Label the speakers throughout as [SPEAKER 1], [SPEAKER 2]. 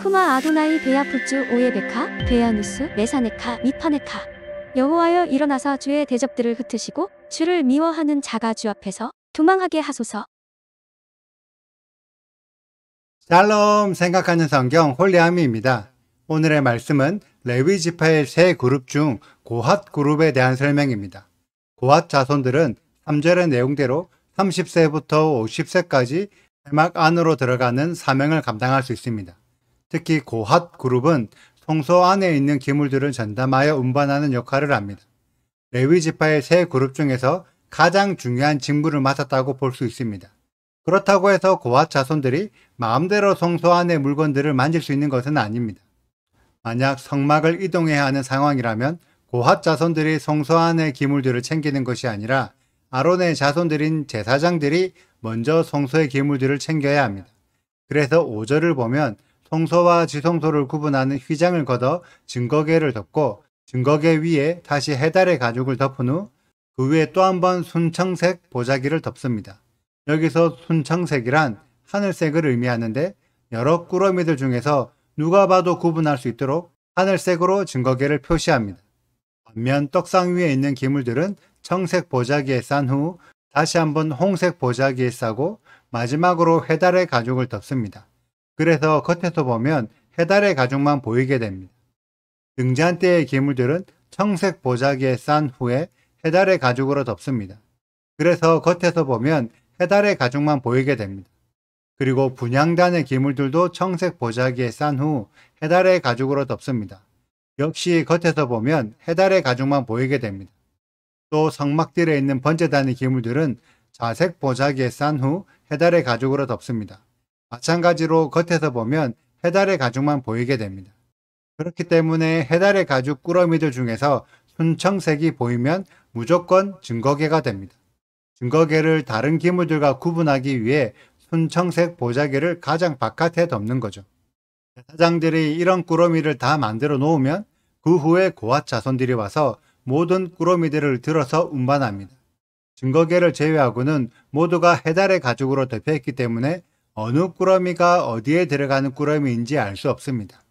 [SPEAKER 1] 쿠마 아도나이 베야푸츠 오예베카 베야누스 메사네카 미파네카. 여호와여 일어나사 주의 대적들을 흩으시고 주를 미워하는 자가 주 앞에서 도망하게 하소서.
[SPEAKER 2] 샬롬 생각하는 성경 홀리아미입니다. 오늘의 말씀은 레위 지파의 세 그룹 중 고핫 그룹에 대한 설명입니다. 고핫 자손들은 3절의 내용대로 30세부터 50세까지 회막 안으로 들어가는 사명을 감당할 수 있습니다. 특히 고핫 그룹은 성소 안에 있는 기물들을 전담하여 운반하는 역할을 합니다. 레위 지파의 세 그룹 중에서 가장 중요한 직무를 맡았다고 볼 수 있습니다. 그렇다고 해서 고핫 자손들이 마음대로 성소 안의 물건들을 만질 수 있는 것은 아닙니다. 만약 성막을 이동해야 하는 상황이라면 고핫 자손들이 성소 안의 기물들을 챙기는 것이 아니라 아론의 자손들인 제사장들이 먼저 성소의 기물들을 챙겨야 합니다. 그래서 5절을 보면 성소와 지성소를 구분하는 휘장을 걷어 증거궤를 덮고 증거궤 위에 다시 해달의 가죽을 덮은 후 그 위에 또 한 번 순청색 보자기를 덮습니다. 여기서 순청색이란 하늘색을 의미하는데 여러 꾸러미들 중에서 누가 봐도 구분할 수 있도록 하늘색으로 증거궤를 표시합니다. 반면 떡상 위에 있는 기물들은 청색 보자기에 싼 후 다시 한번 홍색 보자기에 싸고 마지막으로 해달의 가죽을 덮습니다. 그래서 겉에서 보면 해달의 가죽만 보이게 됩니다. 등잔 때의 기물들은 청색 보자기에 싼 후에 해달의 가죽으로 덮습니다. 그래서 겉에서 보면 해달의 가죽만 보이게 됩니다. 그리고 분향단의 기물들도 청색 보자기에 싼 후 해달의 가죽으로 덮습니다. 역시 겉에서 보면 해달의 가죽만 보이게 됩니다. 또 성막들에 있는 번제단의 기물들은 자색 보자기에 싼 후 해달의 가죽으로 덮습니다. 마찬가지로 겉에서 보면 해달의 가죽만 보이게 됩니다. 그렇기 때문에 해달의 가죽 꾸러미들 중에서 순청색이 보이면 무조건 증거궤가 됩니다. 증거궤를 다른 기물들과 구분하기 위해 순청색 보자기를 가장 바깥에 덮는 거죠. 제사장들이 이런 꾸러미를 다 만들어 놓으면 그 후에 고핫 자손들이 와서 모든 꾸러미들을 들어서 운반합니다. 증거궤를 제외하고는 모두가 해달의 가죽으로 덮여있기 때문에 어느 꾸러미가 어디에 들어가는 꾸러미인지 알 수 없습니다.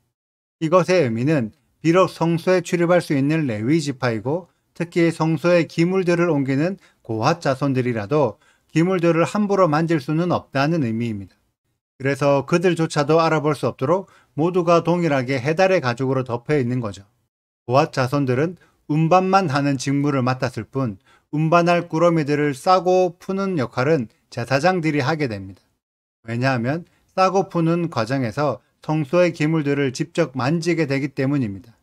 [SPEAKER 2] 이것의 의미는 비록 성소에 출입할 수 있는 레위 지파이고 특히 성소의 기물들을 옮기는 고핫 자손들이라도 기물들을 함부로 만질 수는 없다는 의미입니다. 그래서 그들조차도 알아볼 수 없도록 모두가 동일하게 해달의 가죽으로 덮여 있는 거죠. 고핫 자손들은 운반만 하는 직무를 맡았을 뿐 운반할 꾸러미들을 싸고 푸는 역할은 제사장들이 하게 됩니다. 왜냐하면 싸고 푸는 과정에서 성소의 기물들을 직접 만지게 되기 때문입니다.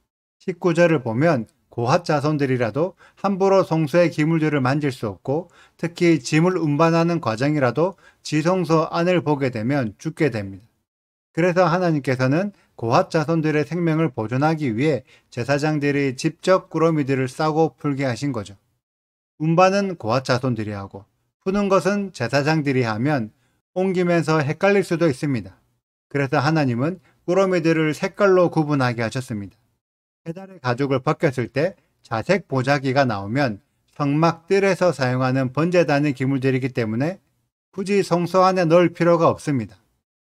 [SPEAKER 2] 19절을 보면 고핫 자손들이라도 함부로 성소의 기물들을 만질 수 없고 특히 짐을 운반하는 과정이라도 지성소 안을 보게 되면 죽게 됩니다. 그래서 하나님께서는 고핫 자손들의 생명을 보존하기 위해 제사장들이 직접 꾸러미들을 싸고 풀게 하신 거죠. 운반은 고핫 자손들이 하고 푸는 것은 제사장들이 하면 옮기면서 헷갈릴 수도 있습니다. 그래서 하나님은 꾸러미들을 색깔로 구분하게 하셨습니다. 해달의 가죽을 벗겼을 때 자색 보자기가 나오면 성막들에서 사용하는 번제단의 기물들이기 때문에 굳이 성소 안에 넣을 필요가 없습니다.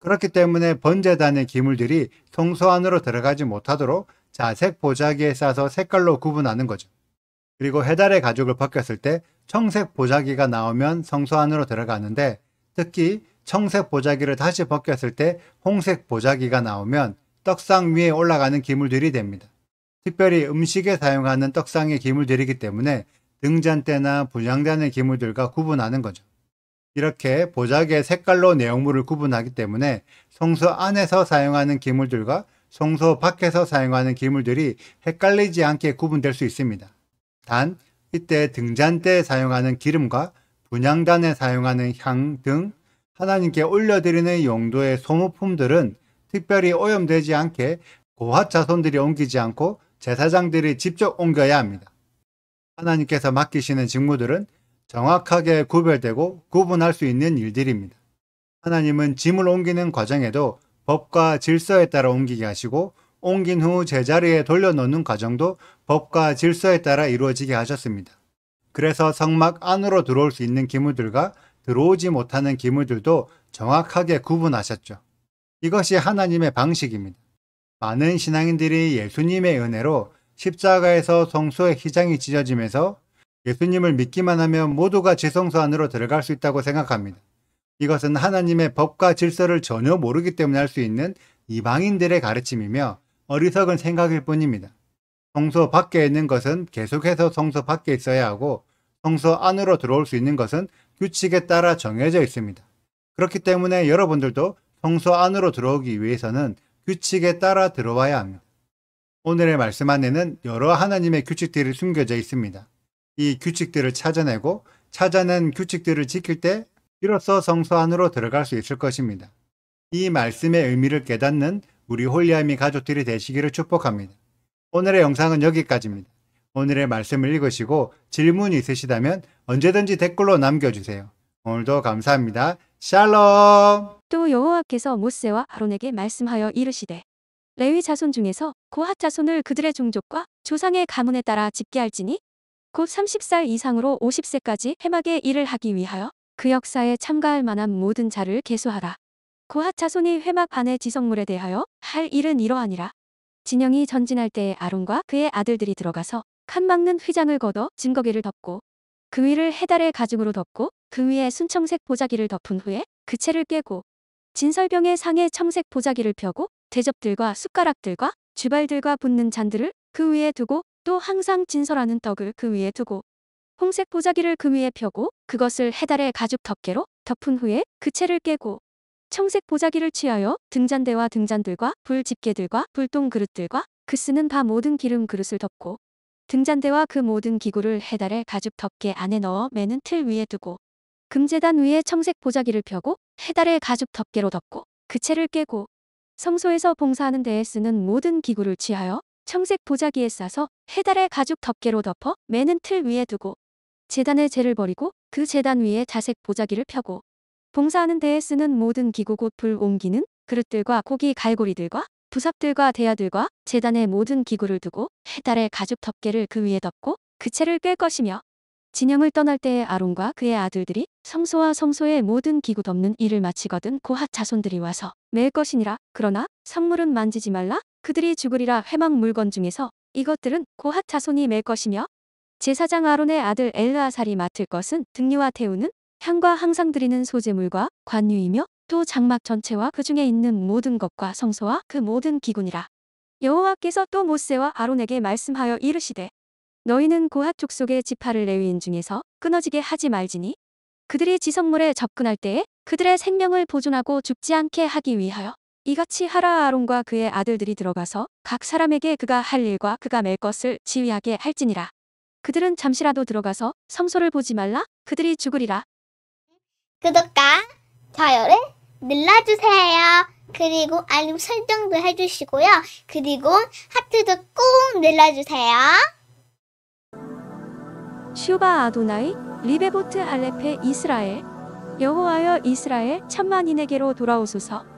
[SPEAKER 2] 그렇기 때문에 번제단의 기물들이 성소 안으로 들어가지 못하도록 자색 보자기에 싸서 색깔로 구분하는 거죠. 그리고 해달의 가죽을 벗겼을 때 청색 보자기가 나오면 성소 안으로 들어가는데 특히 청색 보자기를 다시 벗겼을 때 홍색 보자기가 나오면 떡상 위에 올라가는 기물들이 됩니다. 특별히 음식에 사용하는 떡상의 기물들이기 때문에 등잔대나 분향단의 기물들과 구분하는 거죠. 이렇게 보자기의 색깔로 내용물을 구분하기 때문에 성소 안에서 사용하는 기물들과 성소 밖에서 사용하는 기물들이 헷갈리지 않게 구분될 수 있습니다. 단, 이때 등잔대에 사용하는 기름과 분향단에 사용하는 향 등 하나님께 올려드리는 용도의 소모품들은 특별히 오염되지 않게 고핫 자손들이 옮기지 않고 제사장들이 직접 옮겨야 합니다. 하나님께서 맡기시는 직무들은 정확하게 구별되고 구분할 수 있는 일들입니다. 하나님은 짐을 옮기는 과정에도 법과 질서에 따라 옮기게 하시고 옮긴 후 제자리에 돌려놓는 과정도 법과 질서에 따라 이루어지게 하셨습니다. 그래서 성막 안으로 들어올 수 있는 기물들과 들어오지 못하는 기물들도 정확하게 구분하셨죠. 이것이 하나님의 방식입니다. 많은 신앙인들이 예수님의 은혜로 십자가에서 성소의 휘장이 찢어지면서 예수님을 믿기만 하면 모두가 지성소 안으로 들어갈 수 있다고 생각합니다. 이것은 하나님의 법과 질서를 전혀 모르기 때문에 할 수 있는 이방인들의 가르침이며 어리석은 생각일 뿐입니다. 성소 밖에 있는 것은 계속해서 성소 밖에 있어야 하고 성소 안으로 들어올 수 있는 것은 규칙에 따라 정해져 있습니다. 그렇기 때문에 여러분들도 성소 안으로 들어오기 위해서는 규칙에 따라 들어와야 합니다. 오늘의 말씀 안에는 여러 하나님의 규칙들이 숨겨져 있습니다. 이 규칙들을 찾아내고 찾아낸 규칙들을 지킬 때 비로소 성소 안으로 들어갈 수 있을 것입니다. 이 말씀의 의미를 깨닫는 우리 홀리아미 가족들이 되시기를 축복합니다. 오늘의 영상은 여기까지입니다. 오늘의 말씀을 읽으시고 질문이 있으시다면 언제든지 댓글로 남겨주세요. 오늘도 감사합니다. 샬롬!
[SPEAKER 1] 또 여호와께서 모세와 아론에게 말씀하여 이르시되 레위 자손 중에서 고핫 자손을 그들의 종족과 조상의 가문에 따라 집계할지니 곧 30살 이상으로 50세까지 회막의 일을 하기 위하여 그 역사에 참가할 만한 모든 자를 계수하라. 고핫 자손이 회막 안의 지성물에 대하여 할 일은 이러하니라. 진영이 전진할 때에 아론과 그의 아들들이 들어가서 칸 막는 휘장을 걷어 증거기를 덮고 그 위를 해달의 가죽으로 덮고 그 위에 순청색 보자기를 덮은 후에 그 채를 꿰고 진설병의 상에 청색 보자기를 펴고 대접들과 숟가락들과 주발들과 붓는 잔들을 그 위에 두고 또 항상 진설하는 떡을 그 위에 두고 홍색 보자기를 그 위에 펴고 그것을 해달의 가죽 덮개로 덮은 후에 그 채를 꿰고 청색 보자기를 취하여 등잔대와 등잔들과 불 집게들과 불똥 그릇들과 그 쓰는 바 모든 기름 그릇을 덮고 등잔대와 그 모든 기구를 해달의 가죽 덮개 안에 넣어 매는 틀 위에 두고 금제단 위에 청색 보자기를 펴고 해달의 가죽 덮개로 덮고 그 채를 꿰고 성소에서 봉사하는 데에 쓰는 모든 기구를 취하여 청색 보자기에 싸서 해달의 가죽 덮개로 덮어 매는 틀 위에 두고 제단의 재를 버리고 그 제단 위에 자색 보자기를 펴고 봉사하는 데에 쓰는 모든 기구 곧 불 옮기는 그릇들과 고기 갈고리들과 부삽들과 대야들과 제단의 모든 기구를 두고 해달의 가죽 덮개를 그 위에 덮고 그 채를 꿰 것이며 진영을 떠날 때에 아론과 그의 아들들이 성소와 성소의 모든 기구 덮는 일을 마치거든 고핫 자손들이 와서 맬 것이니라. 그러나 성물은 만지지 말라. 그들이 죽으리라. 회막 물건 중에서 이것들은 고핫 자손이 맬 것이며 제사장 아론의 아들 엘르아살이 맡을 것은 등류와 태우는 향과 항상 드리는 소제물과 관유이며 또 장막 전체와 그 중에 있는 모든 것과 성소와 그 모든 기구니라. 여호와께서 또 모세와 아론에게 말씀하여 이르시되 너희는 고핫 족속의 지파를 레위인 중에서 끊어지게 하지 말지니 그들이 지성물에 접근할 때에 그들의 생명을 보존하고 죽지 않게 하기 위하여 이같이 하라. 아론과 그의 아들들이 들어가서 각 사람에게 그가 할 일과 그가 맬 것을 지휘하게 할지니라. 그들은 잠시라도 들어가서 성소를 보지 말라. 그들이 죽으리라.
[SPEAKER 3] 구독과 좋아요를 눌러주세요. 그리고 알림 설정도 해주시고요. 그리고 하트도 꼭 눌러주세요.
[SPEAKER 1] 슈바 아도나이 리베보트 알레페 이스라엘 여호와여 이스라엘 천만인에게로 돌아오소서.